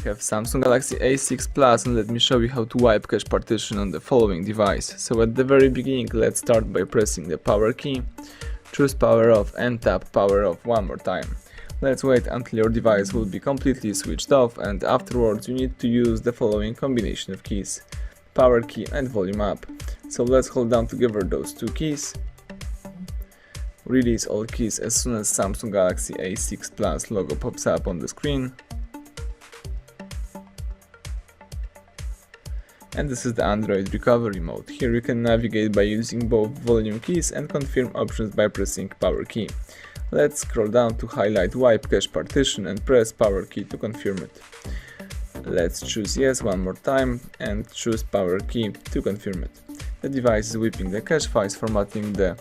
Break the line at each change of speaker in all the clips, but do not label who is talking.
have Samsung Galaxy A6 Plus, and let me show you how to wipe cache partition on the following device. So at the very beginning, let's start by pressing the power key, choose power off and tap power off one more time. Let's wait until your device will be completely switched off, and afterwards you need to use the following combination of keys: power key and volume up. So let's hold down together those two keys. Release all keys as soon as Samsung Galaxy A6 Plus logo pops up on the screen. And this is the Android recovery mode. Here you can navigate by using both volume keys and confirm options by pressing power key. Let's scroll down to highlight wipe cache partition and press power key to confirm it. Let's choose yes one more time and choose power key to confirm it. The device is whipping the cache files, formatting the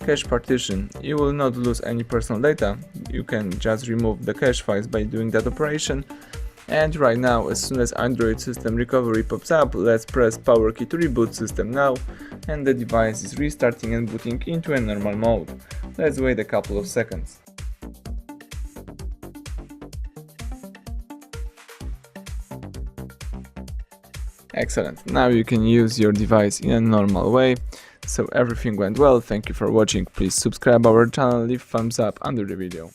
cache partition. You will not lose any personal data. You can just remove the cache files by doing that operation. And right now, as soon as Android system recovery pops up, let's press power key to reboot system now, and the device is restarting and booting into a normal mode. Let's wait a couple of seconds. Excellent, now you can use your device in a normal way. So everything went well, thank you for watching, please subscribe our channel, leave thumbs up under the video.